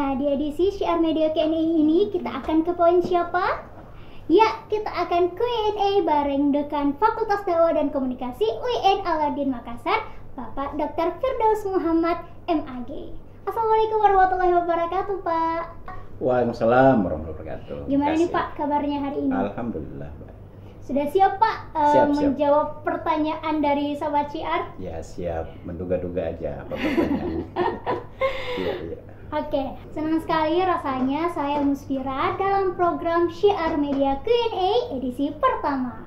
Nah, di edisi Syiar Media Q&A ini kita akan ke poin siapa? Ya, kita akan Q&A bareng Dekan Fakultas Dakwah dan Komunikasi UIN Al-Adin Makassar, Bapak Dr. Firdaus Muhammad, MAG. Assalamualaikum warahmatullahi wabarakatuh, Pak. Waalaikumsalam warahmatullahi wabarakatuh. Gimana nih Pak kabarnya hari ini? Alhamdulillah, Pak. Sudah siap Pak Siap. menjawab pertanyaan dari Sobat Syiar? Ya siap, menduga-duga aja apa pertanyaannya. Iya. Oke, senang sekali rasanya saya Musfira dalam program Syiar Media Q&A edisi pertama.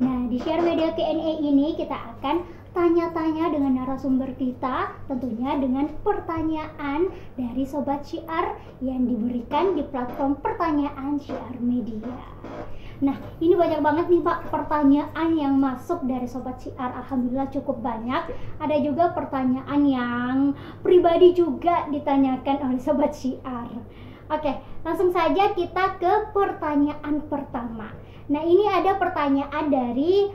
Nah, di Syiar Media Q&A ini kita akan tanya-tanya dengan narasumber kita, tentunya dengan pertanyaan dari Sobat Syiar yang diberikan di platform pertanyaan Syiar Media. Nah, ini banyak banget nih Pak pertanyaan yang masuk dari Sobat Syiar. Alhamdulillah cukup banyak. Ada juga pertanyaan yang pribadi juga ditanyakan oleh Sobat Syiar. Oke, langsung saja kita ke pertanyaan pertama. Nah, ini ada pertanyaan dari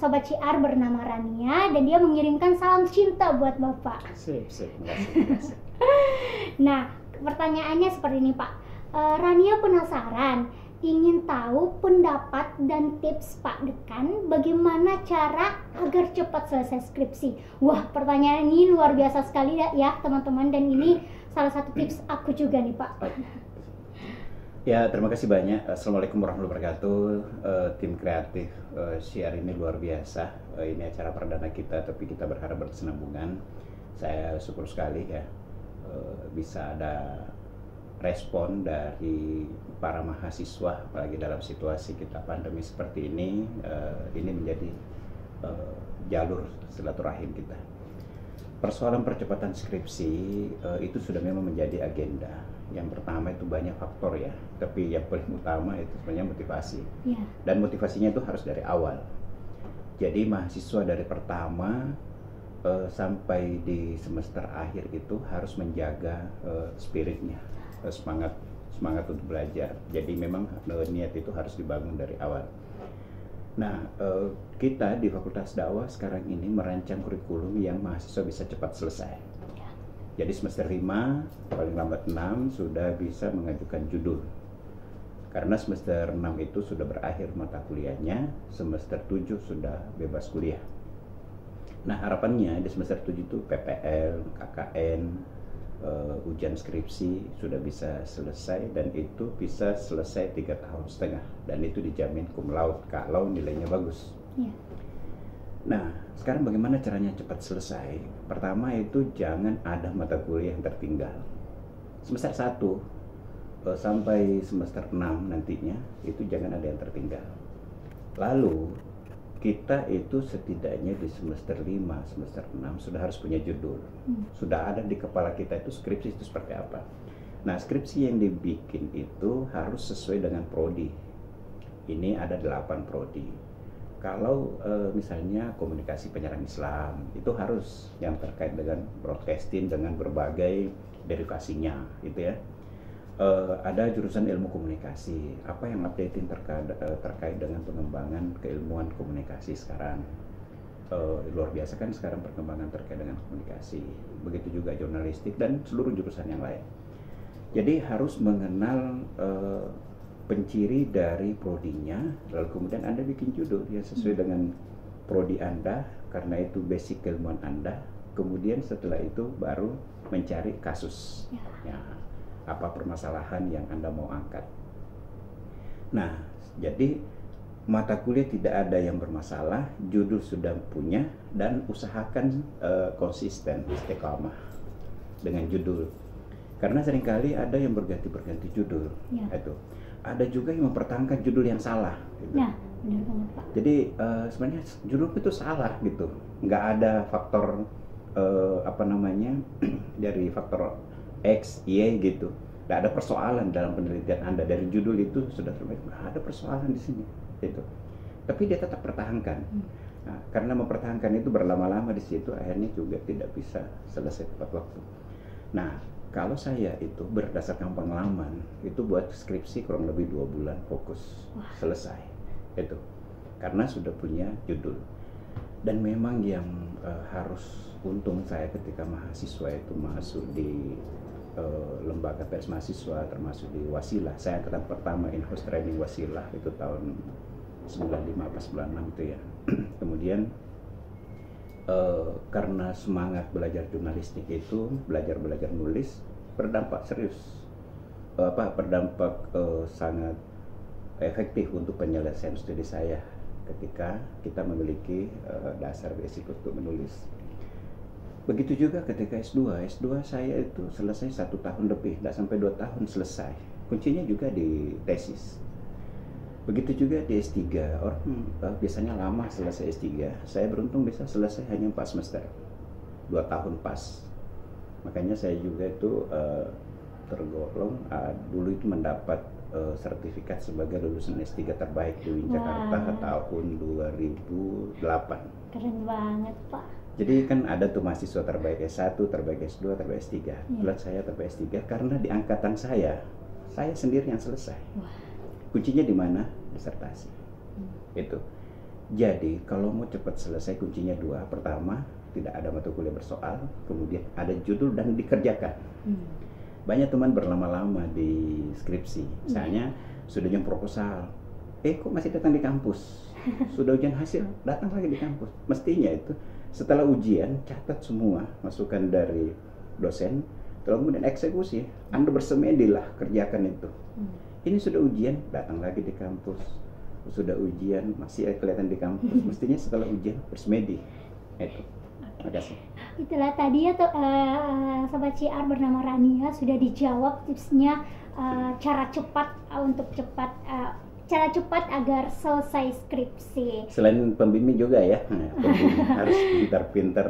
Sobat Syiar bernama Rania, dan dia mengirimkan salam cinta buat Bapak. Sip, makasih. Nah, pertanyaannya seperti ini Pak. Rania penasaran, ingin tahu pendapat dan tips Pak Dekan bagaimana cara agar cepat selesai skripsi. Wah, pertanyaan ini luar biasa sekali ya teman-teman, dan ini salah satu tips aku juga nih Pak. Ya, terima kasih banyak. Assalamualaikum warahmatullahi wabarakatuh. Tim kreatif Syiar ini luar biasa. Ini acara perdana kita, tapi kita berharap berkesinambungan. Saya syukur sekali ya bisa ada respon dari para mahasiswa, apalagi dalam situasi kita pandemi seperti ini menjadi jalur silaturahim kita. Persoalan percepatan skripsi itu sudah memang menjadi agenda. Yang pertama itu banyak faktor ya, tapi yang paling utama itu sebenarnya motivasi. Dan motivasinya itu harus dari awal. Jadi mahasiswa dari pertama sampai di semester akhir itu harus menjaga spiritnya, semangat untuk belajar. Jadi memang niat itu harus dibangun dari awal. Nah, kita di Fakultas Dakwah sekarang ini merancang kurikulum yang mahasiswa bisa cepat selesai. Jadi semester 5, paling lambat 6 sudah bisa mengajukan judul. Karena semester 6 itu sudah berakhir mata kuliahnya, semester 7 sudah bebas kuliah. Nah, harapannya di semester 7 itu PPL, KKN, ujian skripsi sudah bisa selesai, dan itu bisa selesai 3,5 tahun, dan itu dijamin cum laude kalau nilainya bagus. Nah, sekarang bagaimana caranya cepat selesai? Pertama itu jangan ada mata kuliah yang tertinggal. Semester 1 sampai semester 6 nantinya itu jangan ada yang tertinggal. Lalu kita itu setidaknya di semester 5, semester 6 sudah harus punya judul. Sudah ada di kepala kita itu skripsi itu seperti apa. Nah, skripsi yang dibikin itu harus sesuai dengan prodi. Ini ada 8 prodi. Kalau misalnya komunikasi penyiaran Islam, itu harus yang terkait dengan broadcasting dengan berbagai derivasinya gitu ya. Ada jurusan ilmu komunikasi, apa yang updating terkait dengan pengembangan keilmuan komunikasi sekarang. Luar biasa kan sekarang perkembangan terkait dengan komunikasi. Begitu juga jurnalistik dan seluruh jurusan yang lain. Jadi harus mengenal penciri dari prodinya, lalu kemudian Anda bikin judul yang sesuai dengan prodi Anda, karena itu basic keilmuan Anda. Kemudian setelah itu baru mencari kasus. Ya, apa permasalahan yang Anda mau angkat. Nah, jadi mata kuliah tidak ada yang bermasalah, judul sudah punya, dan usahakan konsisten, istiqamah dengan judul. Karena seringkali ada yang berganti-ganti judul. Itu. Ada juga yang mempertahankan judul yang salah. Gitu. Nah, benar banget Pak. Jadi sebenarnya judul itu salah gitu, nggak ada faktor dari faktor X, Y gitu. Nggak ada persoalan dalam penelitian Anda dari judul itu sudah terbaik. Nggak ada persoalan di sini, gitu. Tapi dia tetap pertahankan. Nah, karena mempertahankan itu berlama-lama di situ, akhirnya juga tidak bisa selesai tepat waktu. Nah, kalau saya itu berdasarkan pengalaman itu buat skripsi kurang lebih 2 bulan fokus selesai itu, karena sudah punya judul. Dan memang yang harus untung saya ketika mahasiswa itu masuk di lembaga pers mahasiswa termasuk di Wasilah. Saya angkatan pertama in-house training Wasilah itu tahun 95 apa 96 itu ya. Kemudian karena semangat belajar jurnalistik itu, belajar nulis berdampak serius, berdampak sangat efektif untuk penyelesaian studi saya ketika kita memiliki dasar basic untuk menulis. Begitu juga ketika S2 saya itu selesai 1 tahun lebih, tidak sampai 2 tahun selesai. Kuncinya juga di tesis. Begitu juga di S3, orang biasanya lama selesai S3. Saya beruntung bisa selesai hanya 4 semester, 2 tahun pas. Makanya saya juga itu tergolong dulu itu mendapat sertifikat sebagai lulusan S3 terbaik di UIN Jakarta tahun 2008. Keren banget, Pak. Jadi kan ada tuh mahasiswa terbaik S1, terbaik S2, terbaik S3. Kebetulan saya terbaik S3 karena di angkatan saya sendiri yang selesai. Kuncinya di mana? Disertasi. Itu. Jadi kalau mau cepat selesai kuncinya 2. Pertama, tidak ada mata kuliah bersoal, kemudian ada judul dan dikerjakan. Banyak teman berlama-lama di skripsi. Misalnya sudah jam proposal, kok masih datang di kampus? Sudah ujian hasil, datang lagi di kampus. Mestinya itu setelah ujian, catat semua masukan dari dosen, lalu kemudian eksekusi. Anda bersemedilah kerjakan itu. Ini sudah ujian, datang lagi di kampus. Sudah ujian, masih kelihatan di kampus. Mestinya setelah ujian bersemedi. Itu. Terima kasih. Itulah tadi ya Sobat Syiar bernama Rania sudah dijawab tipsnya cara cepat cara cepat agar selesai skripsi. Selain pembimbing juga ya, pembimbing harus pintar-pintar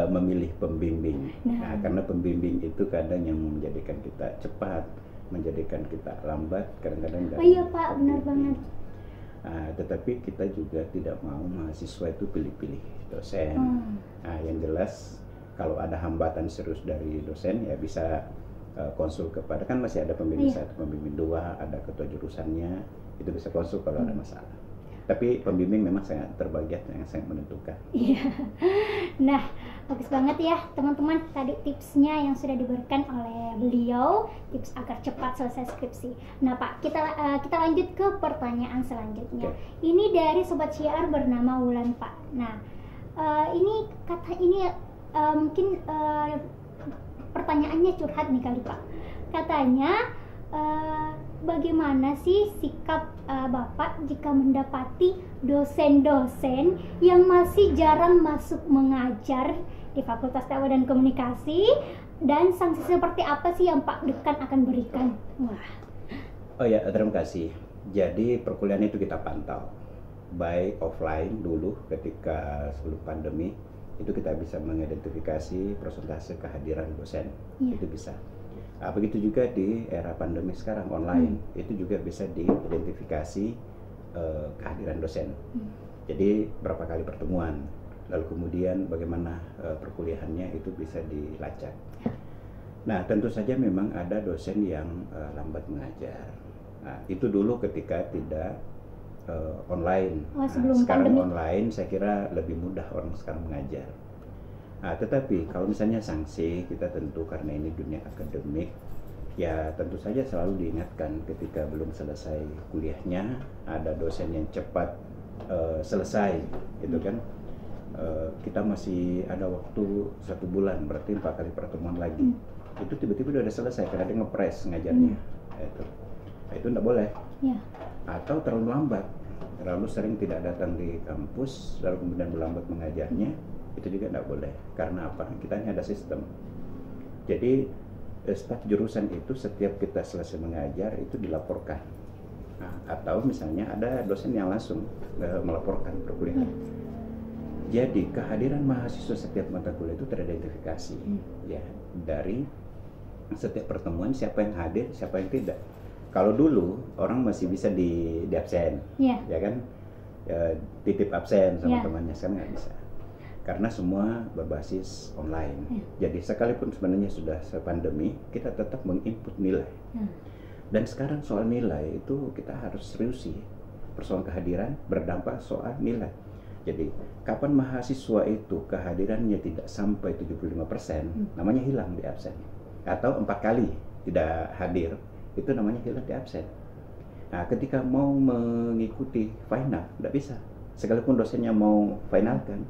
memilih pembimbing. Karena pembimbing itu kadang yang menjadikan kita cepat, menjadikan kita lambat, kadang-kadang. Oh iya Pak, benar banget. Tetapi kita juga tidak mau mahasiswa itu pilih-pilih dosen. Yang jelas kalau ada hambatan serius dari dosen ya bisa konsul kepada, kan masih ada pembimbing 1, pembimbing 2, ada ketua jurusannya, itu bisa konsul kalau ada masalah. Tapi pembimbing memang sangat terbagian, yang sangat menentukan. Iya. Nah, bagus banget ya teman-teman tadi tipsnya yang sudah diberikan oleh beliau, tips agar cepat selesai skripsi. Nah Pak, kita lanjut ke pertanyaan selanjutnya. Ini dari Sobat Syiar bernama Wulan Pak. Nah, mungkin pertanyaannya curhat nih kali Pak. Katanya bagaimana sih sikap Bapak jika mendapati dosen-dosen yang masih jarang masuk mengajar di Fakultas Dakwah dan Komunikasi, dan sanksi seperti apa sih yang Pak Dekan akan berikan? Oh ya, terima kasih. Jadi perkuliahan itu kita pantau baik offline dulu ketika sebelum pandemi, itu kita bisa mengidentifikasi persentase kehadiran dosen. Itu bisa. Begitu juga di era pandemi sekarang online, itu juga bisa diidentifikasi kehadiran dosen. Jadi berapa kali pertemuan, lalu kemudian bagaimana perkuliahannya itu bisa dilacak. Nah, tentu saja memang ada dosen yang lambat mengajar. Itu dulu ketika tidak online. Sekarang pandemi. Online saya kira lebih mudah orang sekarang mengajar. Tetapi kalau misalnya sanksi, kita tentu karena ini dunia akademik, ya tentu saja selalu diingatkan ketika belum selesai kuliahnya, ada dosen yang cepat selesai, gitu kan. Kita masih ada waktu 1 bulan, berarti 4 kali pertemuan lagi. Itu tiba-tiba udah selesai karena dia ngepres ngajarnya. Itu enggak boleh. Atau terlalu lambat, terlalu sering tidak datang di kampus, lalu kemudian melambat mengajarnya. Itu juga tidak boleh. Karena apa? Kita ini ada sistem. Jadi staf jurusan itu setiap kita selesai mengajar itu dilaporkan. Atau misalnya ada dosen yang langsung melaporkan perkuliahan. Jadi kehadiran mahasiswa setiap mata kuliah itu teridentifikasi ya dari setiap pertemuan, siapa yang hadir, siapa yang tidak. Kalau dulu orang masih bisa di absen, ya kan, titip absen sama temannya, sekarang nggak bisa. Karena semua berbasis online. Jadi sekalipun sebenarnya sudah pandemi, kita tetap menginput nilai. Dan sekarang soal nilai itu kita harus serius sih. Persoalan kehadiran berdampak soal nilai. Jadi kapan mahasiswa itu kehadirannya tidak sampai 75%, namanya hilang di absen. atau 4 kali tidak hadir, itu namanya hilang di absen. Nah, ketika mau mengikuti final, tidak bisa. Sekalipun dosennya mau finalkan,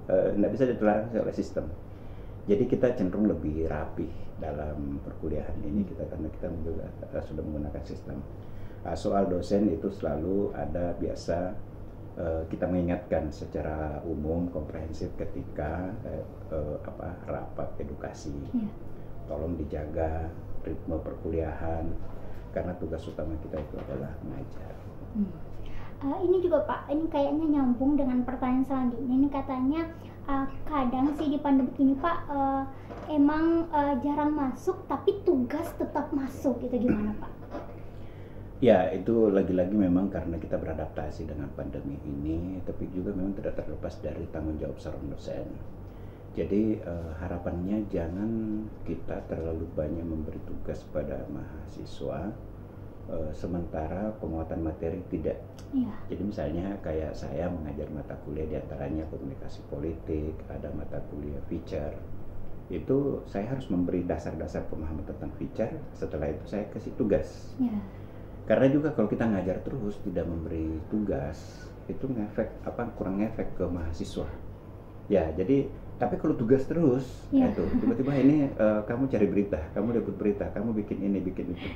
tidak bisa ditoleransi oleh sistem. Jadi kita cenderung lebih rapi dalam perkuliahan ini kita, karena kita juga sudah menggunakan sistem. Soal dosen itu selalu ada biasa kita mengingatkan secara umum komprehensif ketika rapat edukasi. Tolong dijaga ritme perkuliahan, karena tugas utama kita itu adalah mengajar. Ini juga Pak, ini kayaknya nyambung dengan pertanyaan selanjutnya. Ini katanya kadang sih di pandemi ini Pak, emang jarang masuk tapi tugas tetap masuk, itu gimana Pak? Ya, itu lagi-lagi memang karena kita beradaptasi dengan pandemi ini, tapi juga memang tidak terlepas dari tanggung jawab seorang dosen. Jadi harapannya jangan kita terlalu banyak memberi tugas pada mahasiswa, sementara penguatan materi tidak. Jadi misalnya kayak saya mengajar mata kuliah diantaranya komunikasi politik, ada mata kuliah feature. Itu saya harus memberi dasar-dasar pemahaman tentang feature, setelah itu saya kasih tugas. Karena juga kalau kita ngajar terus tidak memberi tugas, itu kurang ngefek ke mahasiswa. Ya, jadi tapi kalau tugas terus, itu tiba-tiba ini kamu cari berita, kamu dapat berita, kamu bikin ini, bikin itu.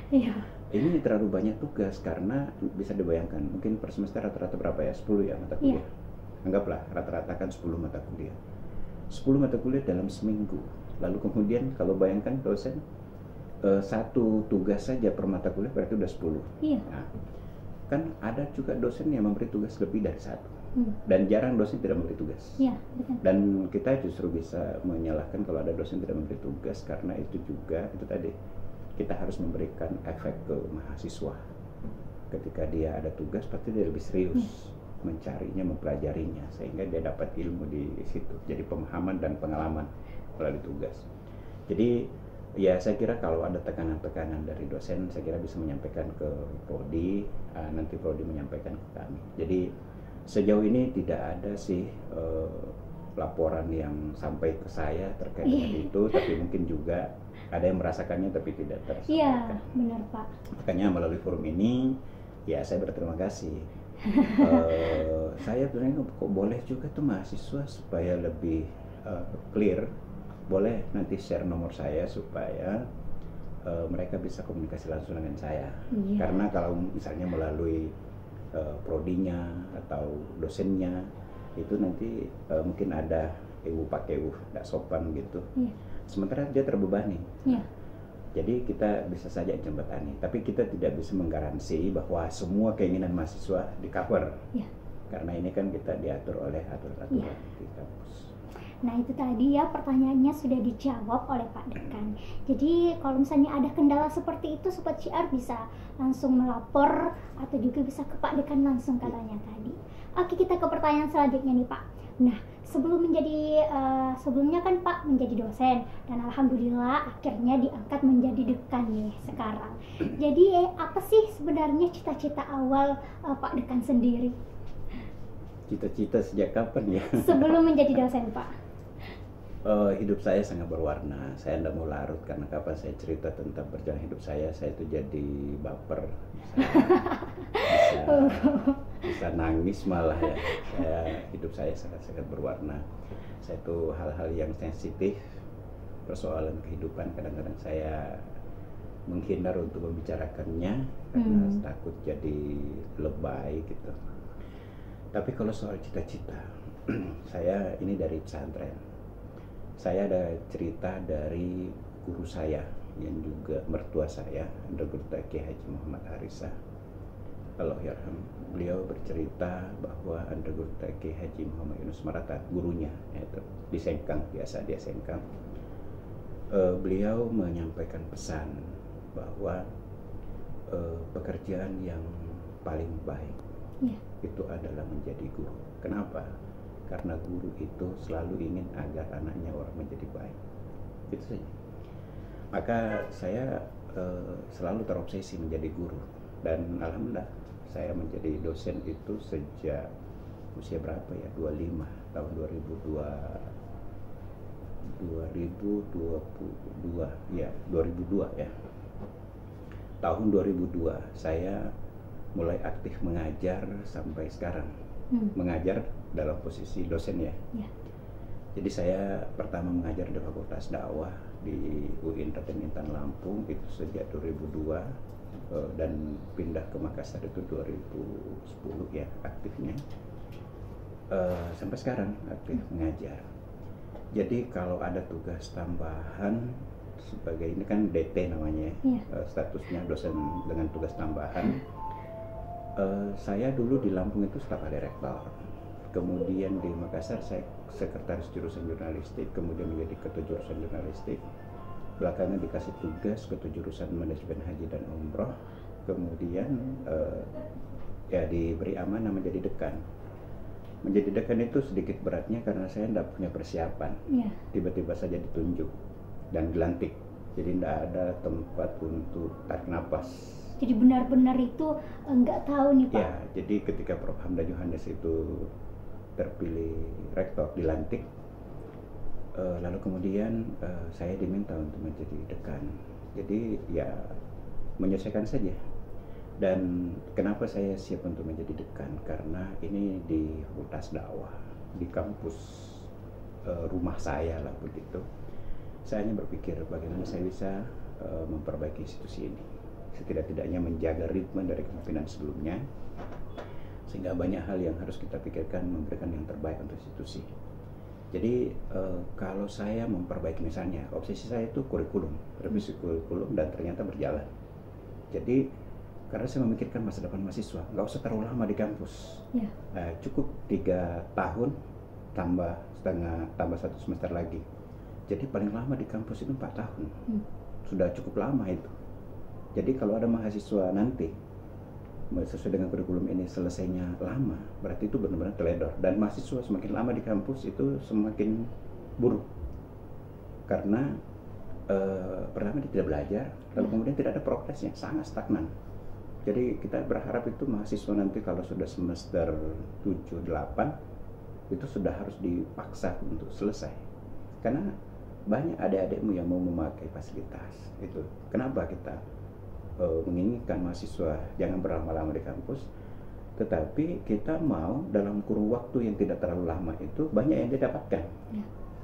Ini terlalu banyak tugas, karena bisa dibayangkan mungkin per semester rata-rata berapa ya? 10 ya mata kuliah. Anggaplah rata-rata kan 10 mata kuliah. 10 mata kuliah dalam seminggu. Lalu kemudian kalau bayangkan dosen satu tugas saja per mata kuliah berarti udah 10. Nah, kan ada juga dosen yang memberi tugas lebih dari satu. Dan jarang dosen tidak memberi tugas. Dan kita justru bisa menyalahkan kalau ada dosen tidak memberi tugas, karena itu juga itu tadi kita harus memberikan efek ke mahasiswa. Ketika dia ada tugas pasti dia lebih serius mencarinya, mempelajarinya, sehingga dia dapat ilmu di situ. Jadi pemahaman dan pengalaman melalui tugas. Jadi ya saya kira kalau ada tekanan-tekanan dari dosen, saya kira bisa menyampaikan ke prodi, nanti prodi menyampaikan ke kami. Jadi sejauh ini tidak ada sih laporan yang sampai ke saya terkait dengan itu, tapi mungkin juga ada yang merasakannya tapi tidak tersampaikan. Iya, benar Pak. Makanya melalui forum ini, ya saya berterima kasih. Saya sebenarnya kok boleh juga tuh mahasiswa supaya lebih clear, boleh nanti share nomor saya supaya mereka bisa komunikasi langsung dengan saya. Karena kalau misalnya melalui prodinya atau dosennya itu nanti mungkin ada pakai nggak sopan gitu. Sementara dia terbebani. Jadi kita bisa saja jembatani, tapi kita tidak bisa menggaransi bahwa semua keinginan mahasiswa di cover. Karena ini kan kita diatur oleh aturan-aturan di kampus. Nah itu tadi ya pertanyaannya sudah dijawab oleh Pak Dekan. Jadi kalau misalnya ada kendala seperti itu, Sobat Syiar bisa langsung melapor atau juga bisa ke Pak Dekan langsung katanya tadi. Oke, kita ke pertanyaan selanjutnya nih Pak. Nah sebelumnya kan Pak menjadi dosen dan alhamdulillah akhirnya diangkat menjadi dekan nih sekarang. Jadi apa sih sebenarnya cita-cita awal Pak Dekan sendiri? Cita-cita sejak kapan ya? Sebelum menjadi dosen Pak. Hidup saya sangat berwarna. Saya tidak mau larut, karena kapan saya cerita tentang perjalanan hidup saya itu jadi baper, bisa nangis malah ya. Hidup saya sangat-sangat berwarna. Saya itu hal-hal yang sensitif, persoalan kehidupan kadang-kadang saya menghindar untuk membicarakannya karena takut jadi lebay gitu. Tapi kalau soal cita-cita, saya ini dari pesantren. Saya ada cerita dari guru saya yang juga mertua saya, Dr. Kiai Haji Muhammad Harisa. Allahyarham. Beliau bercerita bahwa Dr. Kiai Haji Muhammad Yunus Marata, gurunya, yaitu di Sengkang, biasa dia Sengkang. Beliau menyampaikan pesan bahwa pekerjaan yang paling baik itu adalah menjadi guru. Kenapa? Karena guru itu selalu ingin agar anaknya orang menjadi baik. Itu saja. Maka saya selalu terobsesi menjadi guru. Dan alhamdulillah saya menjadi dosen itu sejak usia berapa ya? 25, tahun 2002. 2022 ya, 2002 ya. Tahun 2002 saya mulai aktif mengajar sampai sekarang. Mengajar dalam posisi dosen ya. Jadi saya pertama mengajar di Fakultas Dakwah di UIN Raden Intan Lampung itu sejak 2002 dan pindah ke Makassar itu 2010 ya aktifnya. Sampai sekarang aktif mengajar. Jadi kalau ada tugas tambahan sebagai ini kan DT namanya statusnya dosen dengan tugas tambahan. Saya dulu di Lampung itu staf ahli rektor, kemudian di Makassar saya sekretaris jurusan jurnalistik, kemudian menjadi ketua jurusan jurnalistik, belakangan dikasih tugas ketua jurusan manajemen haji dan umroh, kemudian ya diberi amanah menjadi dekan. Menjadi dekan itu sedikit beratnya karena saya tidak punya persiapan, tiba-tiba saja ditunjuk dan dilantik, jadi tidak ada tempat untuk tarik nafas. Jadi benar-benar itu nggak tahu nih Pak. Ya, jadi ketika Prof. Hamdan Yohanes itu terpilih rektor, dilantik, lalu kemudian saya diminta untuk menjadi dekan. Jadi ya menyelesaikan saja. Dan kenapa saya siap untuk menjadi dekan? Karena ini di Fakultas Dakwah, di kampus rumah saya lah begitu. Saya hanya berpikir bagaimana saya bisa memperbaiki institusi ini, setidak-tidaknya menjaga ritme dari kepemimpinan sebelumnya, sehingga banyak hal yang harus kita pikirkan, memberikan yang terbaik untuk institusi. Jadi kalau saya memperbaiki, misalnya obsesi saya itu kurikulum, revisi kurikulum, dan ternyata berjalan. Jadi karena saya memikirkan masa depan mahasiswa, nggak usah terlalu lama di kampus, cukup 3 tahun tambah 1 semester lagi. Jadi paling lama di kampus itu 4 tahun, sudah cukup lama itu. Jadi kalau ada mahasiswa nanti sesuai dengan kurikulum ini selesainya lama, berarti itu benar-benar teledor. Dan mahasiswa semakin lama di kampus itu semakin buruk, karena pertama dia tidak belajar, lalu kemudian tidak ada progres yang sangat stagnan. Jadi kita berharap itu mahasiswa nanti kalau sudah semester 7-8 itu sudah harus dipaksa untuk selesai, karena banyak adik-adikmu yang mau memakai fasilitas itu. Kenapa kita menginginkan mahasiswa jangan berlama-lama di kampus, tetapi kita mau dalam kurun waktu yang tidak terlalu lama itu banyak yang didapatkan.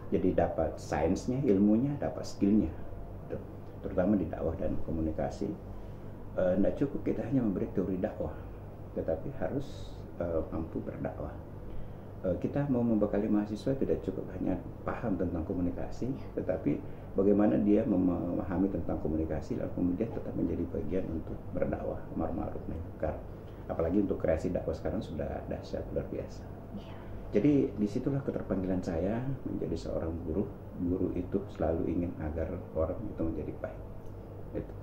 Jadi dapat sainsnya, ilmunya, dapat skillnya, terutama di dakwah dan komunikasi. Tidak cukup kita hanya memberi teori dakwah, tetapi harus mampu berdakwah. Kita mau membekali mahasiswa tidak cukup hanya paham tentang komunikasi, tetapi bagaimana dia memahami tentang komunikasi lalu kemudian tetap menjadi bagian untuk berdakwah, amar ma'ruf nahi munkar. Apalagi untuk kreasi dakwah sekarang sudah dahsyat, luar biasa. Jadi disitulah keterpanggilan saya menjadi seorang guru. Guru itu selalu ingin agar orang itu menjadi baik. Itu.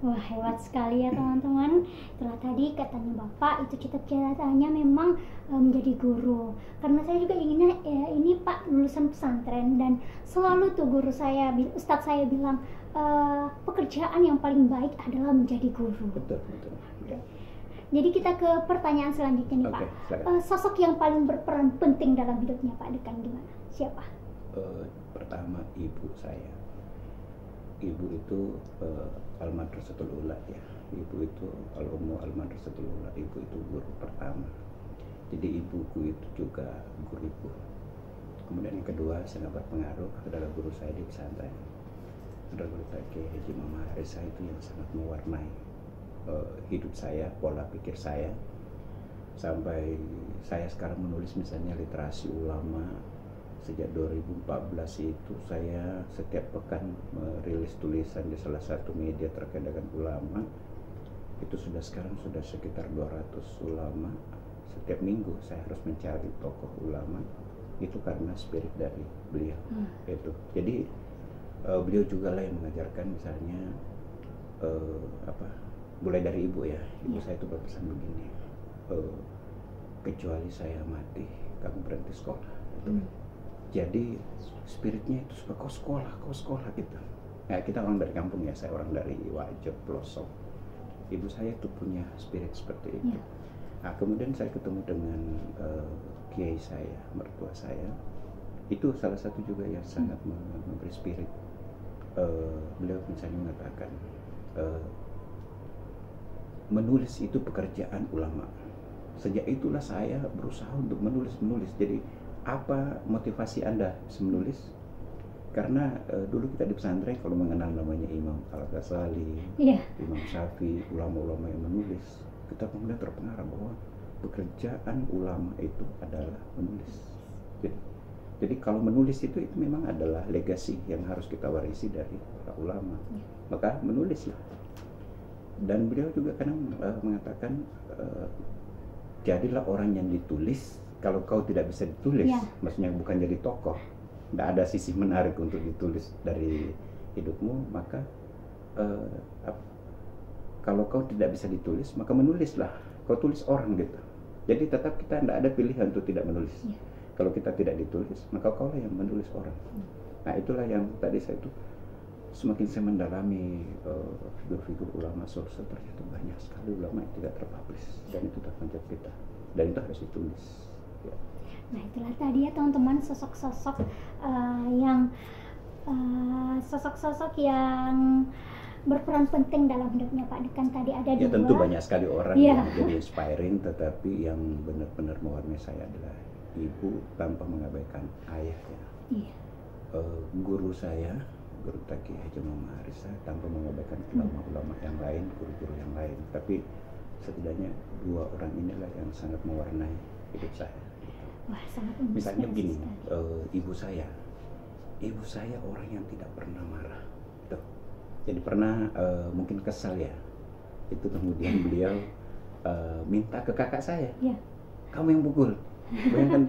Wah, hebat sekali ya teman-teman. Itulah tadi katanya Bapak, itu cita-citanya memang menjadi guru. Karena saya juga inginnya ini Pak lulusan pesantren, dan selalu tuh guru saya, Ustadz saya bilang pekerjaan yang paling baik adalah menjadi guru. Betul. Ya. Jadi kita ke pertanyaan selanjutnya nih Pak. Sosok yang paling berperan penting dalam hidupnya Pak Dekan gimana? Siapa? Pertama ibu saya. Ibu itu Al-Madrasatul Ula ya. Ibu itu Al-Ummu Al-Madrasatul Ula. Ibu itu guru pertama. Jadi ibuku itu juga guruku. Kemudian yang kedua sangat berpengaruh adalah guru saya di pesantren. Adalah guru Kiai Haji Muhammad Harisa, itu yang sangat mewarnai hidup saya, pola pikir saya. Sampai saya sekarang menulis misalnya literasi ulama. Sejak 2014 itu saya setiap pekan merilis tulisan di salah satu media terkait dengan ulama. Itu sekarang sudah sekitar 200 ulama. Setiap minggu saya harus mencari tokoh ulama. Itu karena spirit dari beliau. Itu. Jadi beliau juga lah yang mengajarkan misalnya mulai dari ibu ya. Ibu saya itu berpesan begini. Kecuali saya mati, kamu berhenti sekolah. Jadi spiritnya itu supaya kau sekolah gitu. Ya, kita orang dari kampung ya, saya orang dari Wajo, Pelosok. Ibu saya itu punya spirit seperti itu. Nah, kemudian saya ketemu dengan kiai saya, mertua saya. itu salah satu juga yang sangat memberi spirit. Beliau misalnya mengatakan menulis itu pekerjaan ulama. Sejak itulah saya berusaha untuk menulis. Jadi apa motivasi Anda menulis? Karena dulu kita di pesantren kalau mengenal namanya Imam Al-Ghazali, Imam Syafi'i, ulama-ulama yang menulis, kita kemudian terpengaruh bahwa pekerjaan ulama itu adalah menulis. Jadi kalau menulis itu memang adalah legasi yang harus kita warisi dari para ulama. Maka menulislah. Dan beliau juga kadang mengatakan, jadilah orang yang ditulis. Kalau kau tidak bisa ditulis, maksudnya bukan jadi tokoh, tidak ada sisi menarik untuk ditulis dari hidupmu, maka kalau kau tidak bisa ditulis, maka menulislah. Kau tulis orang gitu. Jadi tetap kita tidak ada pilihan untuk tidak menulis. Kalau kita tidak ditulis, maka kaulah yang menulis orang. Nah itulah yang tadi saya itu semakin saya mendalami figur-figur ulama sosial, ternyata banyak sekali ulama yang tidak terpublish dan itu terpencet kita, dan itu harus ditulis. Ya. Nah itulah tadi ya teman-teman, sosok-sosok yang berperan penting dalam hidupnya Pak Dekan. Tadi ada ya, dua. Tentu banyak sekali orang yang jadi inspiring, tetapi yang benar-benar mewarnai saya adalah ibu tanpa mengabaikan ayah ya. Guru saya, Guru Taki Haji Muhammad Harisa, tanpa mengabaikan ulama-ulama yang lain, guru-guru yang lain. Tapi setidaknya dua orang inilah yang sangat mewarnai hidup saya. Wah, sangat misalnya begini, ibu saya orang yang tidak pernah marah. Tuh. Jadi pernah mungkin kesal ya, itu kemudian beliau minta ke kakak saya, kamu yang pukul. Bayangkan,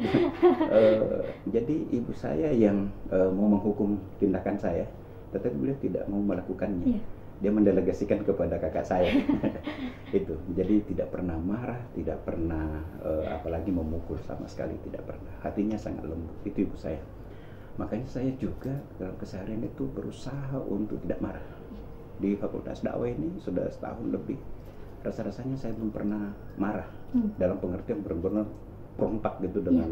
jadi ibu saya yang mau menghukum tindakan saya, tetapi beliau tidak mau melakukannya. Dia mendelegasikan kepada kakak saya. Itu, jadi tidak pernah marah, tidak pernah apalagi memukul, sama sekali tidak pernah. Hatinya sangat lembut. Itu ibu saya. Makanya saya juga dalam keseharian itu berusaha untuk tidak marah. Di Fakultas Dakwah ini sudah setahun lebih, rasa-rasanya saya belum pernah marah. Dalam pengertian benar-benar berontak gitu dengan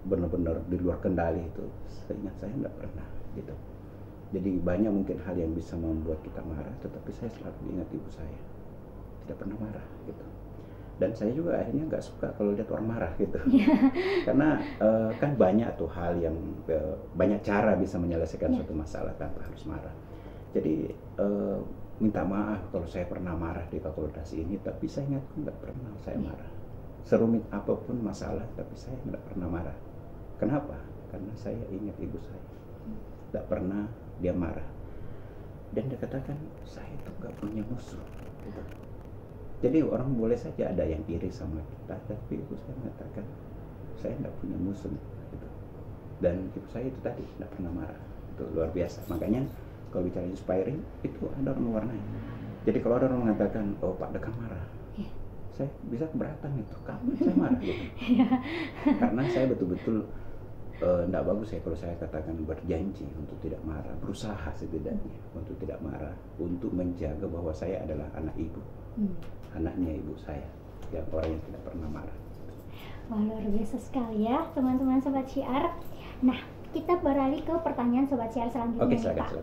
benar-benar di luar kendali itu. Seingat saya tidak pernah gitu. Jadi banyak mungkin hal yang bisa membuat kita marah, tetapi saya selalu ingat ibu saya tidak pernah marah gitu. Dan saya juga akhirnya nggak suka kalau lihat orang marah gitu. Karena kan banyak tuh hal yang banyak cara bisa menyelesaikan suatu masalah tanpa harus marah. Jadi minta maaf kalau saya pernah marah di fakultas ini, tapi saya ingat nggak pernah saya marah. Serumit apapun masalah, tapi saya nggak pernah marah. Kenapa? Karena saya ingat ibu saya, nggak pernah dia marah. Dan dia katakan, saya itu nggak punya musuh. Gitu. Jadi orang boleh saja ada yang iri sama kita, tapi ibu saya mengatakan, saya nggak punya musuh. Gitu. Dan ibu saya itu tadi nggak pernah marah. Itu luar biasa. Makanya kalau bicara inspiring, itu ada orang mewarnai. Jadi kalau ada orang mengatakan, oh Pak Dekan marah, saya bisa keberatan itu, kapan saya marah gitu. Karena saya betul-betul tidak bagus ya kalau saya katakan berjanji untuk tidak marah, berusaha setidaknya untuk tidak marah, untuk menjaga bahwa saya adalah anak ibu, anaknya ibu saya, yang orang yang tidak pernah marah. Wah, luar biasa sekali ya teman-teman Sobat Syiar. Nah, kita beralih ke pertanyaan Sobat Syiar selanjutnya. Oke, silakan.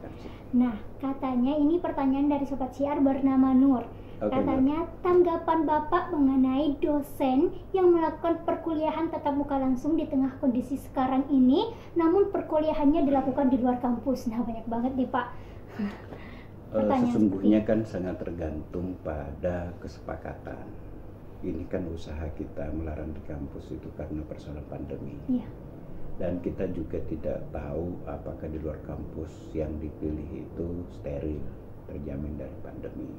Nah, katanya ini pertanyaan dari Sobat Syiar bernama Nur. Katanya, tanggapan Bapak mengenai dosen yang melakukan perkuliahan tatap muka langsung di tengah kondisi sekarang ini, namun perkuliahannya dilakukan di luar kampus. Nah, banyak banget nih Pak. Sesungguhnya kan sangat tergantung pada kesepakatan. Ini kan usaha kita melarang di kampus itu karena persoalan pandemi. Dan kita juga tidak tahu apakah di luar kampus yang dipilih itu steril, terjamin dari pandemi.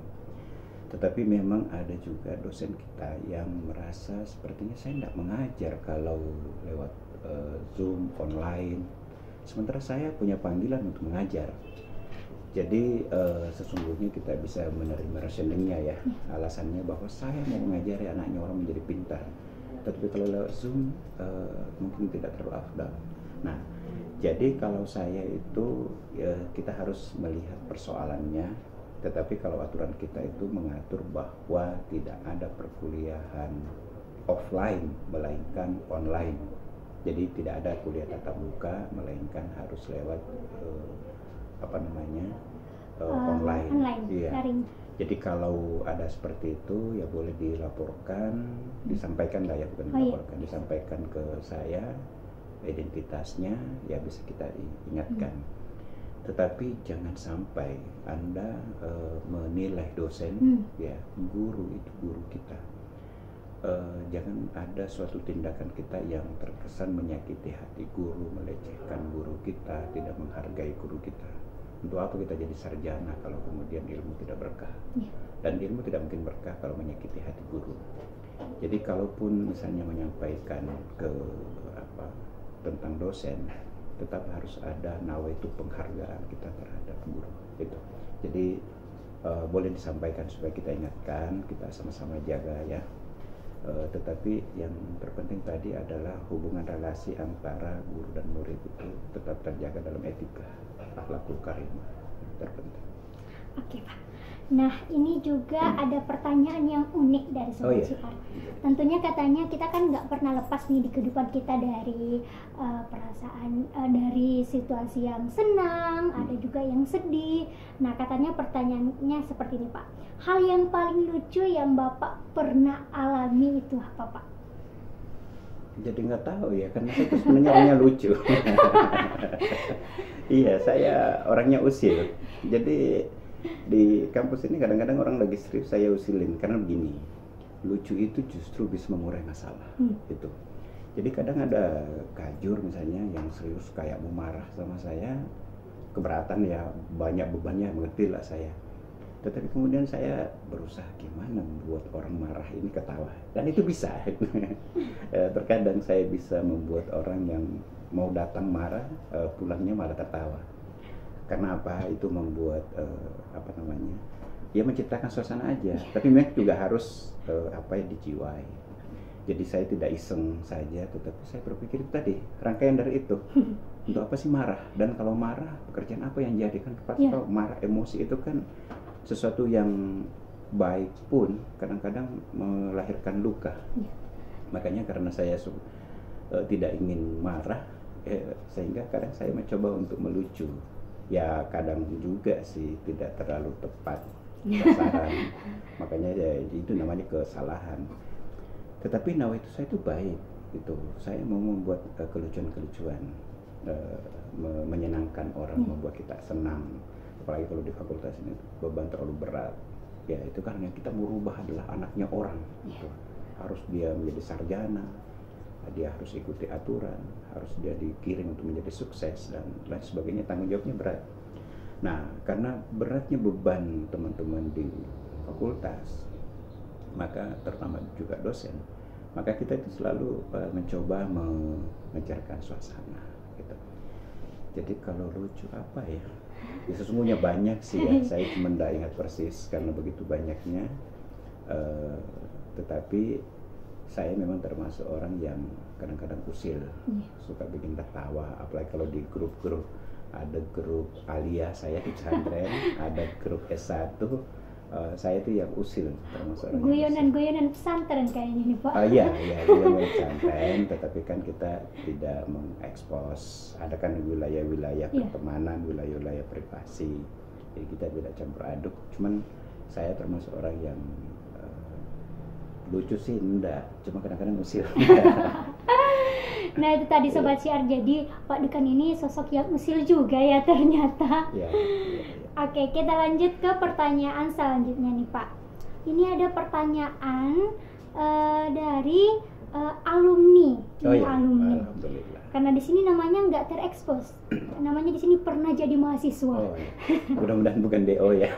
Tetapi memang ada juga dosen kita yang merasa sepertinya saya tidak mengajar kalau lewat Zoom, online. Sementara saya punya panggilan untuk mengajar. Jadi sesungguhnya kita bisa menerima reasoningnya ya. Alasannya bahwa saya mau mengajari anaknya orang menjadi pintar. Tapi kalau lewat Zoom mungkin tidak terlalu afdal. Nah, jadi kalau saya itu kita harus melihat persoalannya. Tetapi kalau aturan kita itu mengatur bahwa tidak ada perkuliahan offline melainkan online. Jadi tidak ada kuliah tatap muka, melainkan harus lewat online. Iya. Daring. Jadi kalau ada seperti itu ya boleh dilaporkan, disampaikan lah ya, bukan dilaporkan, disampaikan ke saya identitasnya, ya bisa kita ingatkan. Tetapi jangan sampai Anda menilai dosen, ya guru itu guru kita. Jangan ada suatu tindakan kita yang terkesan menyakiti hati guru, melecehkan guru kita, tidak menghargai guru kita. Untuk apa kita jadi sarjana kalau kemudian ilmu tidak berkah? Dan ilmu tidak mungkin berkah kalau menyakiti hati guru. Jadi kalaupun misalnya menyampaikan tentang dosen, tetap harus ada nawaitu penghargaan kita terhadap guru itu. Jadi boleh disampaikan supaya kita ingatkan, kita sama-sama jaga ya. Tetapi yang terpenting tadi adalah hubungan relasi antara guru dan murid itu tetap terjaga dalam etika, akhlakul karimah, terpenting. Oke Pak. Nah ini juga ada pertanyaan yang unik dari Sobat Syiar. Tentunya katanya kita kan nggak pernah lepas nih di kehidupan kita dari perasaan, dari situasi yang senang, ada juga yang sedih. Nah katanya pertanyaannya seperti ini Pak. Hal yang paling lucu yang Bapak pernah alami itu apa Pak? Jadi nggak tahu ya, karena saya tuh sebenarnya orangnya lucu. Iya, saya orangnya usil. Jadi di kampus ini kadang-kadang orang lagi serius saya usilin, karena begini, lucu itu justru bisa mengurai masalah. Gitu. Jadi kadang ada kajur misalnya yang serius kayak mau marah sama saya, keberatan ya, banyak bebannya, mengerti lah saya. Tetapi kemudian saya berusaha gimana membuat orang marah ini ketawa, dan itu bisa. Terkadang saya bisa membuat orang yang mau datang marah, pulangnya malah tertawa. Karena apa? Itu membuat ya menciptakan suasana aja. Tapi memang juga harus dijiwai. Jadi saya tidak iseng saja, tetapi saya berpikir tadi rangkaian dari itu. Untuk apa sih marah? Dan kalau marah, pekerjaan apa yang jadi? Kan kalau marah, emosi itu kan sesuatu yang baik pun kadang-kadang melahirkan luka. Makanya karena saya tidak ingin marah, sehingga kadang saya mencoba untuk melucu. Ya kadang juga sih tidak terlalu tepat sasaran. Makanya ya, itu namanya kesalahan. Tetapi nawaitu saya itu baik, gitu. Saya mau membuat kelucuan-kelucuan, menyenangkan orang, membuat kita senang. Apalagi kalau di fakultas ini beban terlalu berat. Ya itu karena kita merubah adalah anaknya orang. Gitu. Harus dia menjadi sarjana, dia harus ikuti aturan, harus dia dikirim untuk menjadi sukses dan lain sebagainya. Tanggung jawabnya berat. Nah, karena beratnya beban teman-teman di fakultas, maka terutama juga dosen, maka kita itu selalu mencoba mengejarkan suasana gitu. Jadi kalau lucu apa ya? Ya sesungguhnya banyak sih ya, saya cuma tidak ingat persis karena begitu banyaknya. Tetapi saya memang termasuk orang yang kadang-kadang usil, suka bikin tertawa. Apalagi kalau di grup-grup, ada grup alia saya di pesantren, ada grup S1, saya itu yang usil, termasuk orang guyonan pesantren kayaknya nih Pak. Iya, guyonan pesantren, tetapi kan kita tidak mengekspos. Ada kan wilayah-wilayah pertemanan, wilayah-wilayah privasi, jadi kita tidak campur aduk. Cuman saya termasuk orang yang lucu sih enggak, cuma kadang-kadang usil. Nah itu tadi Sobat Syiar, jadi Pak Dekan ini sosok yang usil juga ya ternyata. Ya. Oke, kita lanjut ke pertanyaan selanjutnya nih Pak. Ini ada pertanyaan dari alumni. Alumni. Alhamdulillah. Karena di sini namanya nggak terekspos. Namanya di sini pernah jadi mahasiswa. Mudah-mudahan bukan DO ya.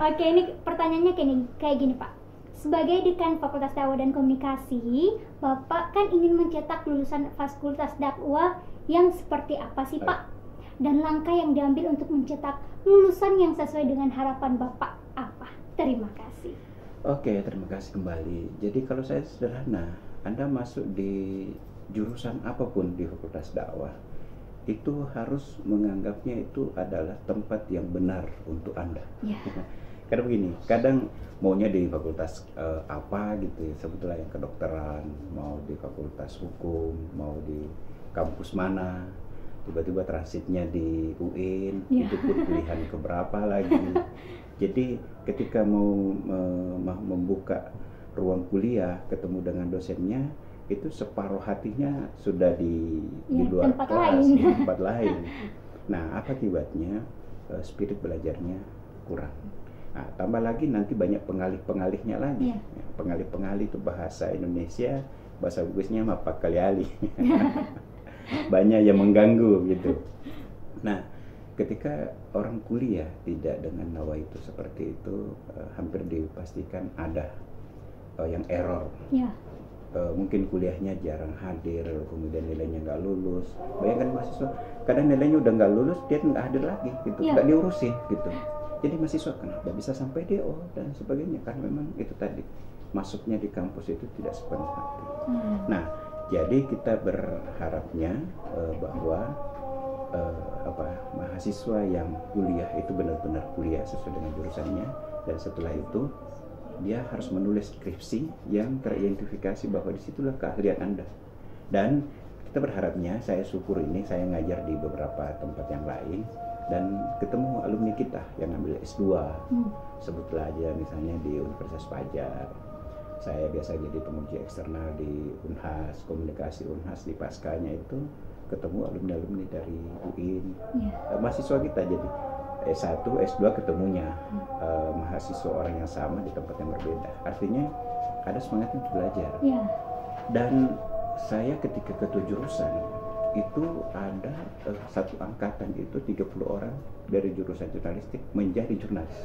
Oke, ini pertanyaannya kayak gini Pak. Sebagai Dekan Fakultas Dakwah dan Komunikasi, Bapak kan ingin mencetak lulusan Fakultas Dakwah yang seperti apa sih Pak? Dan langkah yang diambil untuk mencetak lulusan yang sesuai dengan harapan Bapak apa? Terima kasih. Oke, terima kasih kembali. Jadi kalau saya sederhana, Anda masuk di jurusan apapun di Fakultas Dakwah, itu harus menganggapnya itu adalah tempat yang benar untuk Anda. Kadang begini, kadang maunya di fakultas apa gitu ya, sebetulnya yang kedokteran, mau di fakultas hukum, mau di kampus mana, tiba-tiba transitnya di UIN, itu pun pilihan keberapa lagi. Jadi ketika mau membuka ruang kuliah, ketemu dengan dosennya, itu separuh hatinya sudah di luar kelas, di tempat lain. Nah, apa akibatnya? Spirit belajarnya kurang. Nah, tambah lagi nanti banyak pengalih-pengalihnya lagi. Pengalih-pengalih itu bahasa Indonesia, bahasa Inggrisnya apa kali-alih. Banyak yang mengganggu gitu. Nah, ketika orang kuliah tidak dengan nawa itu seperti itu, hampir dipastikan ada yang error. Mungkin kuliahnya jarang hadir, kemudian nilainya nggak lulus. Bayangkan mahasiswa, kadang nilainya udah nggak lulus, dia nggak hadir lagi, gitu, nggak diurusin, gitu. Jadi mahasiswa kenapa bisa sampai DO dan sebagainya, kan memang itu tadi masuknya di kampus itu tidak sepenuh hati. Nah, jadi kita berharapnya bahwa mahasiswa yang kuliah itu benar-benar kuliah sesuai dengan jurusannya, dan setelah itu dia harus menulis skripsi yang teridentifikasi bahwa disitulah keahlian Anda. Dan kita berharapnya, saya syukur ini saya ngajar di beberapa tempat yang lain dan ketemu alumni kita yang ambil S2, sebutlah aja misalnya di Universitas Fajar. Saya biasa jadi penguji eksternal di Unhas, komunikasi Unhas di paskanya itu ketemu alumni-alumni dari UIN, mahasiswa kita. Jadi S1, S2 ketemunya mahasiswa orang yang sama di tempat yang berbeda. Artinya ada semangat untuk belajar. Dan saya ketika ke jurusan itu ada satu angkatan itu 30 orang dari jurusan jurnalistik menjadi jurnalis.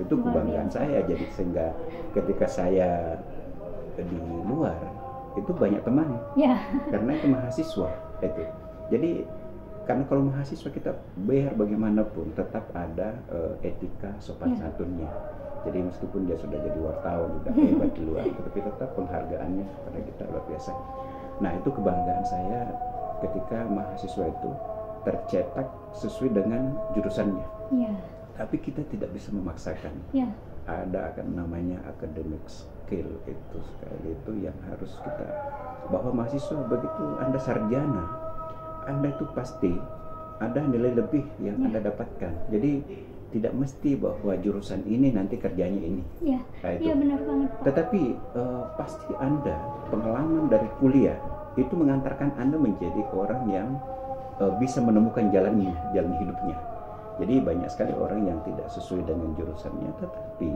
Itu kebanggaan saya. Jadi sehingga ketika saya di luar itu banyak teman, karena itu mahasiswa itu. Jadi karena kalau mahasiswa kita biar bagaimanapun tetap ada etika sopan santunnya. Jadi meskipun dia sudah jadi wartawan, sudah hebat di luar, tetapi tetap penghargaannya kepada kita luar biasa. Nah, itu kebanggaan saya ketika mahasiswa itu tercetak sesuai dengan jurusannya. Tapi kita tidak bisa memaksakan. Ada namanya academic skill itu sekali itu yang harus kita, bahwa mahasiswa begitu Anda sarjana, Anda itu pasti ada nilai lebih yang Anda dapatkan. Jadi tidak mesti bahwa jurusan ini nanti kerjanya ini. Iya benar banget, Pak. Tetapi pasti Anda pengalaman dari kuliah itu mengantarkan Anda menjadi orang yang bisa menemukan jalan hidupnya. Jadi banyak sekali orang yang tidak sesuai dengan jurusannya, tetapi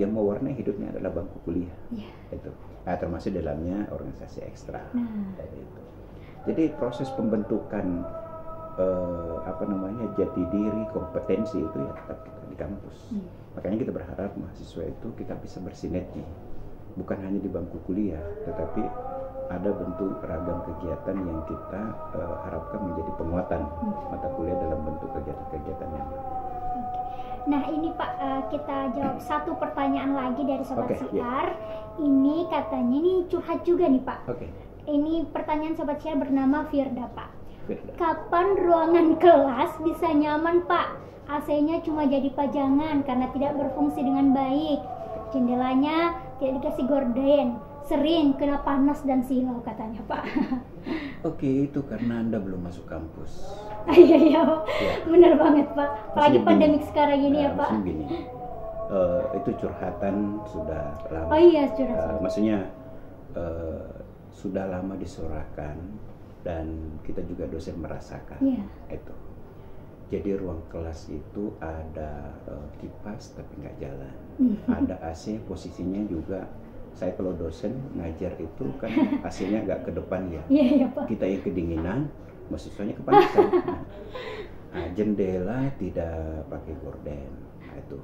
yang mewarnai hidupnya adalah bangku kuliah. Itu. Nah, termasuk dalamnya organisasi ekstra. Itu. Jadi proses pembentukan jati diri, kompetensi itu ya tetap kita di kampus. Makanya kita berharap mahasiswa itu kita bisa bersinergi, bukan hanya di bangku kuliah, tetapi ada bentuk ragam kegiatan yang kita harapkan menjadi penguatan mata kuliah dalam bentuk kegiatan-kegiatan yang lain. Nah ini Pak, kita jawab satu pertanyaan lagi dari Sobat Siar. Ini katanya nih curhat juga nih Pak. Ini pertanyaan Sobat Siar bernama Firda, Pak. Kapan ruangan kelas bisa nyaman, Pak? AC-nya cuma jadi pajangan karena tidak berfungsi dengan baik. Jendelanya tidak dikasih gorden. Sering kena panas dan silau katanya, Pak. Itu karena Anda belum masuk kampus. Iya, benar banget, Pak. Apalagi pandemik sekarang ini ya, Pak. Gini, itu curhatan sudah lama. Curhatan. Maksudnya sudah lama disuarakan dan kita juga dosen merasakan itu. Jadi ruang kelas itu ada kipas tapi nggak jalan. Ada AC, posisinya juga. Saya kalau dosen ngajar itu kan AC-nya agak ke depan ya. Pak. Kita yang kedinginan, mahasiswanya kepanasan. Jendela tidak pakai gorden. Itu.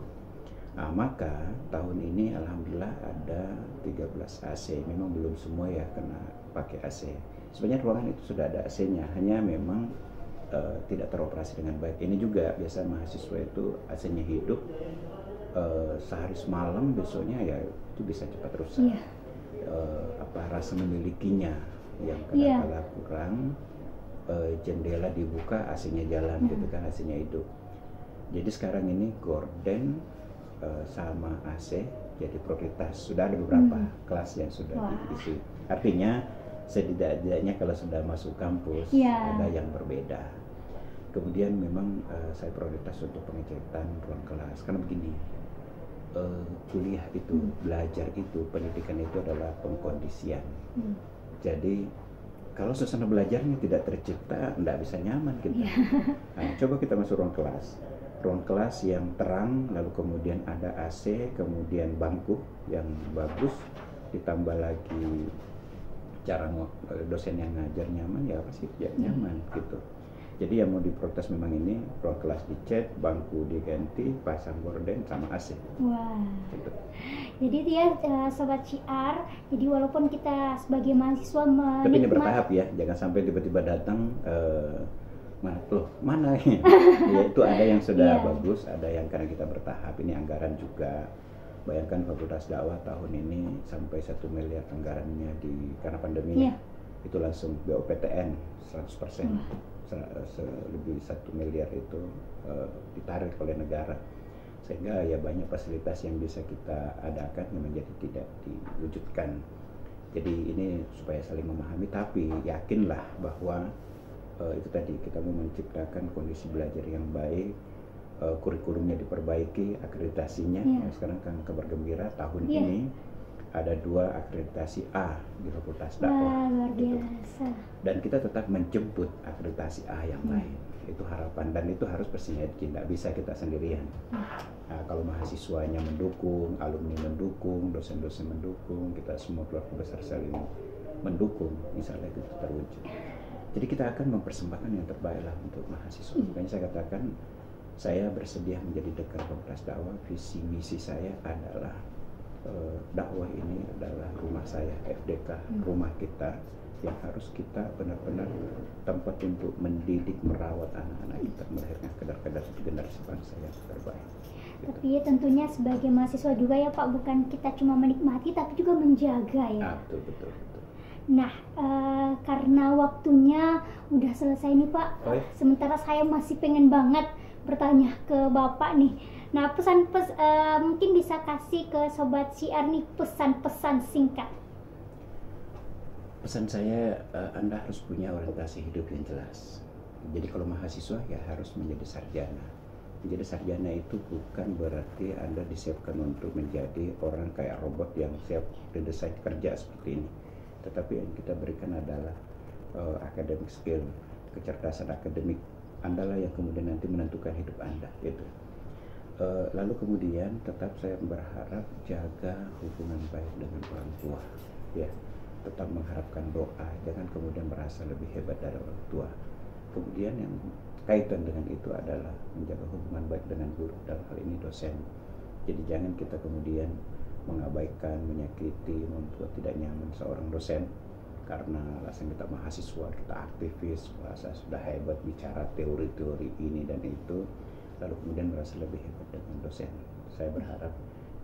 Maka tahun ini alhamdulillah ada 13 AC. Memang belum semua ya kena pakai AC. Sebenarnya ruangan itu sudah ada AC-nya, hanya memang tidak teroperasi dengan baik. Ini juga biasa mahasiswa itu AC-nya hidup, sehari semalam besoknya ya itu bisa cepat rusak. Rasa memilikinya yang kadang-kadang kurang, jendela dibuka AC-nya jalan gitu kan, AC-nya hidup. Jadi sekarang ini gorden sama AC, jadi prioritas. Sudah ada beberapa kelas yang sudah diisi. Artinya setidaknya kalau sudah masuk kampus ada yang berbeda. Kemudian memang saya prioritas untuk pengecekan ruang kelas, karena begini, kuliah itu, belajar itu, pendidikan itu adalah pengkondisian. Jadi kalau suasana belajarnya tidak tercipta, tidak bisa nyaman kita. Nah, coba kita masuk ruang kelas yang terang, lalu kemudian ada AC, kemudian bangku yang bagus, ditambah lagi cara dosen yang ngajar nyaman, ya pasti ya nyaman gitu. Jadi yang mau diprotes memang ini ruang kelas dicat, bangku diganti, pasang gorden sama AC. Wah. Gitu. Jadi dia sobat syiar, jadi walaupun kita sebagai mahasiswa tapi ini bertahap ya, jangan sampai tiba-tiba datang mana ya? Ya itu ada yang sudah bagus, ada yang karena kita bertahap, ini anggaran juga. Bayangkan Fakultas Dakwah tahun ini sampai 1 miliar anggarannya karena pandemi itu langsung BOPTN 100%. Lebih 1 miliar itu ditarik oleh negara, sehingga ya banyak fasilitas yang bisa kita adakan yang menjadi tidak diwujudkan. Jadi ini supaya saling memahami, tapi yakinlah bahwa itu tadi kita mau menciptakan kondisi belajar yang baik, kurikulumnya diperbaiki, akreditasinya. Sekarang kan kabar gembira tahun ini ada 2 akreditasi A di Fakultas Dakwah. Luar biasa. Dan kita tetap menjemput akreditasi A yang lain. Itu harapan, dan itu harus bersinergi, tidak bisa kita sendirian. Nah, kalau mahasiswanya mendukung, alumni mendukung, dosen-dosen mendukung, kita semua keluarga besar saling mendukung, misalnya itu terwujud. Jadi kita akan mempersembahkan yang terbaik lah untuk mahasiswa. Makanya saya katakan, saya bersedia menjadi dekan Fakultas Dakwah. Visi misi saya adalah dakwah ini adalah rumah saya, FDK, rumah kita yang harus kita benar-benar tempat untuk mendidik, merawat anak-anak kita, melahirkan kadar-kadar generasi bangsa yang terbaik. Gitu. Tapi tentunya sebagai mahasiswa juga ya Pak, bukan kita cuma menikmati tapi juga menjaga ya. Betul. Nah, karena waktunya udah selesai nih Pak, sementara saya masih pengen banget bertanya ke Bapak nih. Nah, mungkin bisa kasih ke Sobat Syiar nih pesan-pesan singkat. Pesan saya, Anda harus punya orientasi hidup yang jelas. Jadi kalau mahasiswa ya harus menjadi sarjana. Menjadi sarjana itu bukan berarti Anda disiapkan untuk menjadi orang kayak robot yang siap didesain kerja seperti ini. Tetapi yang kita berikan adalah academic skill, kecerdasan akademik. Anda lah yang kemudian nanti menentukan hidup Anda gitu. Lalu kemudian tetap saya berharap jaga hubungan baik dengan orang tua, ya, tetap mengharapkan doa, jangan kemudian merasa lebih hebat dari orang tua. Kemudian yang kaitan dengan itu adalah menjaga hubungan baik dengan guru, dalam hal ini dosen. Jadi jangan kita kemudian mengabaikan, menyakiti, membuat tidak nyaman seorang dosen karena alasan kita mahasiswa, kita aktivis, merasa sudah hebat bicara teori-teori ini dan itu, lalu kemudian merasa lebih hebat dengan dosen. Saya berharap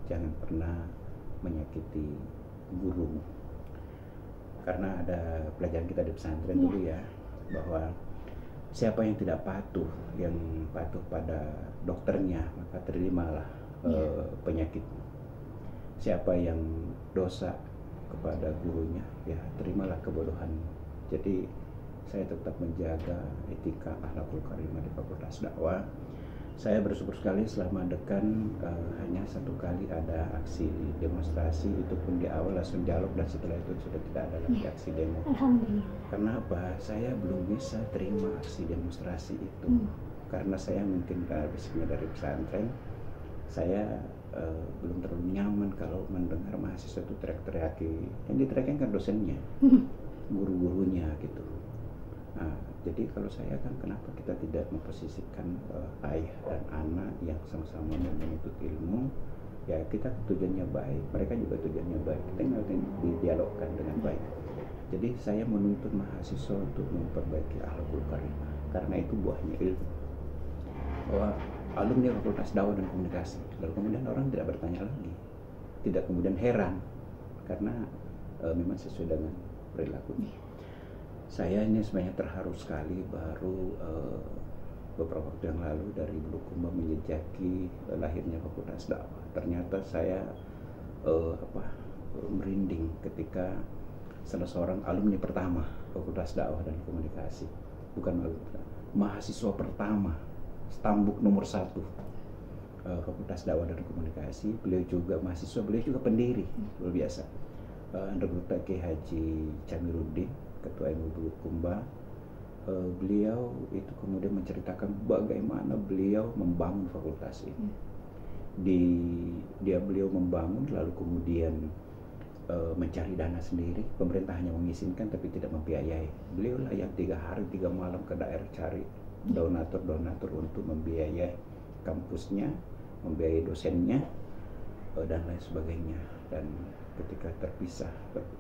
jangan pernah menyakiti guru, karena ada pelajaran kita di pesantren dulu ya, bahwa siapa yang tidak patuh, yang patuh pada dokternya, maka terimalah penyakit. Siapa yang dosa kepada gurunya, ya terimalah kebodohan. Jadi saya tetap menjaga etika akhlakul karimah di Fakultas Dakwah. Saya bersyukur sekali selama dekan hanya 1 kali ada aksi demonstrasi, itu pun di awal langsung dialog dan setelah itu sudah tidak ada lagi aksi demo. Alhamdulillah. Karena apa? Saya belum bisa terima aksi demonstrasi itu. Karena saya mungkin basicnya dari pesantren, saya belum terlalu nyaman kalau mendengar mahasiswa itu teriak-teriaki. Yang diteriakin kan dosennya, guru-gurunya gitu. Nah, jadi kalau saya kan kenapa kita tidak memposisikan ayah dan anak yang sama-sama menuntut ilmu, ya kita tujuannya baik, mereka juga tujuannya baik, kita ingin didialogkan dengan baik. Jadi saya menuntut mahasiswa untuk memperbaiki akhlakul karimah, karena itu buahnya ilmu. Bahwa alumni Fakultas Dakwah dan Komunikasi, lalu kemudian orang tidak bertanya lagi, tidak kemudian heran, karena memang sesuai dengan perilakunya. Saya ini sebenarnya terharu sekali, baru beberapa waktu yang lalu dari Bulukumba menjejaki lahirnya Fakultas Dakwah. Ternyata saya merinding ketika salah seorang alumni pertama Fakultas Dakwah dan Komunikasi, bukan mahasiswa pertama, stambuk nomor 1 Fakultas Dakwah dan Komunikasi. Beliau juga mahasiswa, beliau juga pendiri, luar biasa. Dr. Kiai Haji Camiruddin, Ketua MUI Bulukumba. Beliau itu kemudian menceritakan bagaimana beliau membangun fakultas ini. Beliau membangun, lalu kemudian mencari dana sendiri. Pemerintah hanya mengizinkan tapi tidak membiayai. Beliau lah yang 3 hari 3 malam ke daerah cari donatur untuk membiayai kampusnya, membiayai dosennya, dan lain sebagainya. Dan ketika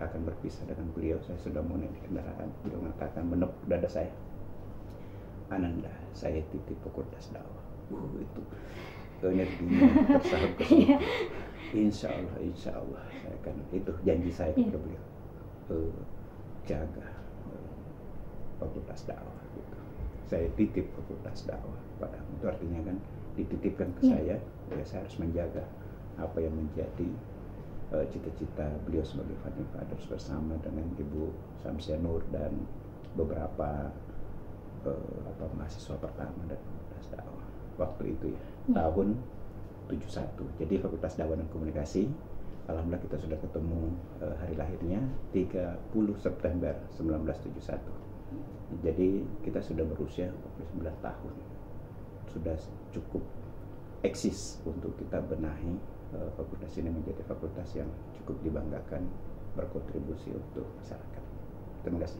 akan berpisah dengan beliau, saya sudah mau naik di kendaraan. Beliau mengatakan, menepuk dada saya, Ananda, saya titip Fakultas Dakwah. Itu energinya tersahut ke sini. Insya Allah saya akan, itu janji saya kepada beliau, jaga Fakultas Dakwah. Gitu. Saya titip Fakultas Dakwah pada, itu artinya kan dititipkan ke saya, ya saya harus menjaga apa yang menjadi cita-cita beliau sebagai founding fathers bersama dengan Ibu Samsia Nur dan beberapa mahasiswa pertama dari Fakultas Dakwah waktu itu ya, tahun 71. Jadi Fakultas Dakwah dan Komunikasi, alhamdulillah kita sudah ketemu hari lahirnya 30 September 1971. Jadi kita sudah berusia 49 tahun, sudah cukup eksis untuk kita benahi fakultas ini menjadi fakultas yang cukup dibanggakan, berkontribusi untuk masyarakat. Terima kasih.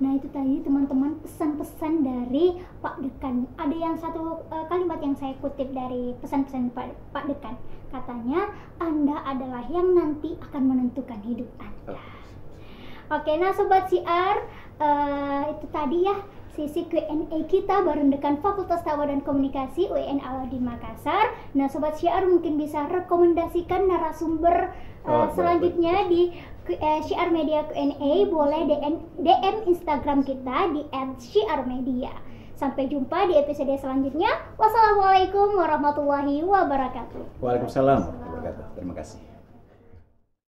Nah itu tadi teman-teman pesan-pesan dari Pak Dekan. Ada yang satu kalimat yang saya kutip dari pesan-pesan Pak Dekan. Katanya, Anda adalah yang nanti akan menentukan hidup Anda. Oke, nah Sobat Syiar, itu tadi ya sesi Q&A kita bareng Dekan Fakultas Dakwah dan Komunikasi UIN Al-Adin Makassar. Nah Sobat Syiar mungkin bisa rekomendasikan narasumber selanjutnya di Syiar Media Q&A. Boleh DM Instagram kita di @syiarmedia. Sampai jumpa di episode selanjutnya. Wassalamualaikum warahmatullahi wabarakatuh. Waalaikumsalam warahmatullahi wabarakatuh. Terima kasih.